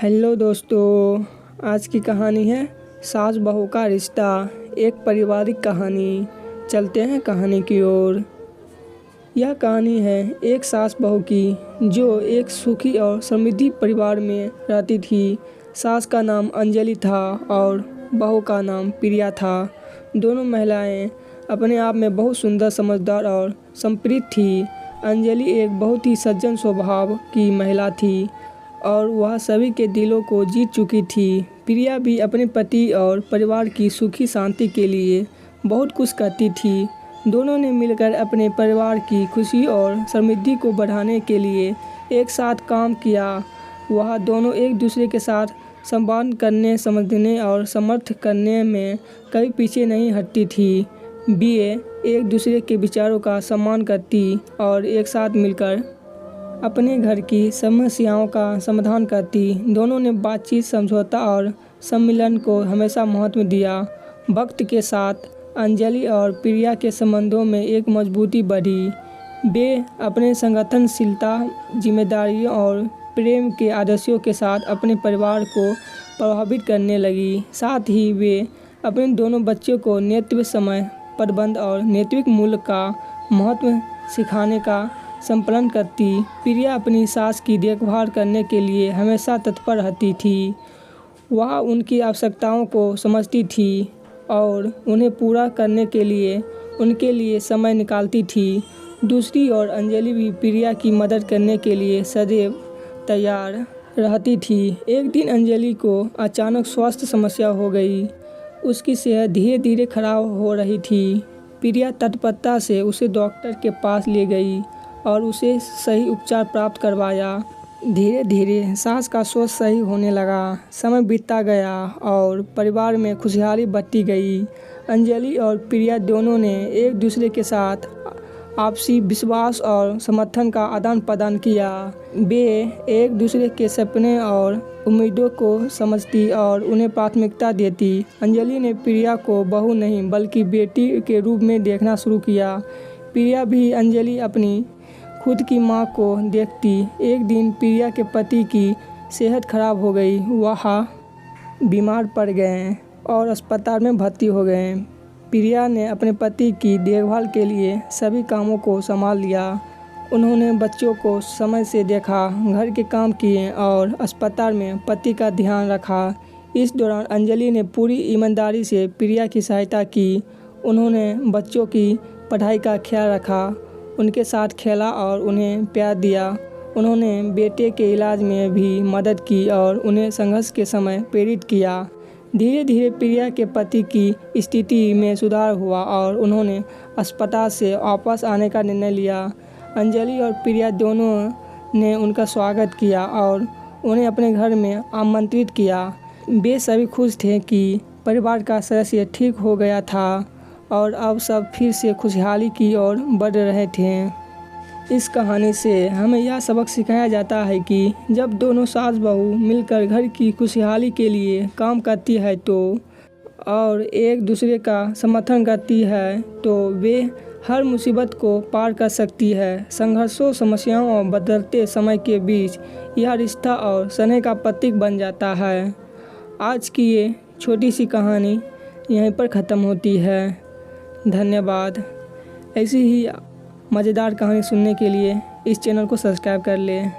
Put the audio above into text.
Hello दोस्तों, आज की कहानी है सास बहू का रिश्ता, एक पारिवारिक कहानी। चलते हैं कहानी की ओर। यह कहानी है एक सास बहू की, जो एक सुखी और समृद्धि परिवार में रहती थी। सास का नाम अंजलि था और बहू का नाम प्रिया था। दोनों महिलाएं अपने आप में बहुत सुंदर, समझदार और संप्रीत थी। अंजलि एक बहुत ही सज्जन स्वभाव की महिला थी और वह सभी के दिलों को जीत चुकी थी। प्रिया भी अपने पति और परिवार की सुखी शांति के लिए बहुत कुछ करती थी। दोनों ने मिलकर अपने परिवार की खुशी और समृद्धि को बढ़ाने के लिए एक साथ काम किया। वह दोनों एक दूसरे के साथ संवाद करने, समझने और समर्थ करने में कभी पीछे नहीं हटती थी। वे एक दूसरे के विचारों का सम्मान करती और एक साथ मिलकर अपने घर की समस्याओं का समाधान करती। दोनों ने बातचीत, समझौता और सम्मिलन को हमेशा महत्व दिया। वक्त के साथ अंजलि और प्रिया के संबंधों में एक मजबूती बढ़ी। वे अपने संगठनशीलता, जिम्मेदारियों और प्रेम के आदर्शों के साथ अपने परिवार को प्रभावित करने लगी। साथ ही वे अपने दोनों बच्चों को नेतृत्व, समय प्रबंधन और नैतिक मूल्य का महत्व सिखाने का संपालन करती। प्रिया अपनी सास की देखभाल करने के लिए हमेशा तत्पर रहती थी। वह उनकी आवश्यकताओं को समझती थी और उन्हें पूरा करने के लिए उनके लिए समय निकालती थी। दूसरी ओर अंजलि भी प्रिया की मदद करने के लिए सदैव तैयार रहती थी। एक दिन अंजलि को अचानक स्वास्थ्य समस्या हो गई। उसकी सेहत धीरे धीरे खराब हो रही थी। प्रिया तत्परता से उसे डॉक्टर के पास ले गई और उसे सही उपचार प्राप्त करवाया। धीरे धीरे सास का स्वास्थ्य सही होने लगा। समय बीतता गया और परिवार में खुशहाली बढ़ती गई। अंजलि और प्रिया दोनों ने एक दूसरे के साथ आपसी विश्वास और समर्थन का आदान प्रदान किया। वे एक दूसरे के सपने और उम्मीदों को समझती और उन्हें प्राथमिकता देती। अंजलि ने प्रिया को बहू नहीं बल्कि बेटी के रूप में देखना शुरू किया। प्रिया भी अंजलि अपनी खुद की मां को देखती। एक दिन प्रिया के पति की सेहत खराब हो गई। वह बीमार पड़ गए और अस्पताल में भर्ती हो गए। प्रिया ने अपने पति की देखभाल के लिए सभी कामों को संभाल लिया। उन्होंने बच्चों को समय से देखा, घर के काम किए और अस्पताल में पति का ध्यान रखा। इस दौरान अंजलि ने पूरी ईमानदारी से प्रिया की सहायता की। उन्होंने बच्चों की पढ़ाई का ख्याल रखा, उनके साथ खेला और उन्हें प्यार दिया। उन्होंने बेटे के इलाज में भी मदद की और उन्हें संघर्ष के समय प्रेरित किया। धीरे धीरे प्रिया के पति की स्थिति में सुधार हुआ और उन्होंने अस्पताल से वापस आने का निर्णय लिया। अंजलि और प्रिया दोनों ने उनका स्वागत किया और उन्हें अपने घर में आमंत्रित किया। वे सभी खुश थे कि परिवार का सदस्य ठीक हो गया था और अब सब फिर से खुशहाली की ओर बढ़ रहे थे। इस कहानी से हमें यह सबक सिखाया जाता है कि जब दोनों सास बहू मिलकर घर की खुशहाली के लिए काम करती है तो और एक दूसरे का समर्थन करती है तो वे हर मुसीबत को पार कर सकती है। संघर्षों, समस्याओं और बदलते समय के बीच यह रिश्ता और स्नेह का प्रतीक बन जाता है। आज की ये छोटी सी कहानी यहीं पर ख़त्म होती है। धन्यवाद। ऐसी ही मज़ेदार कहानी सुनने के लिए इस चैनल को सब्सक्राइब कर लें।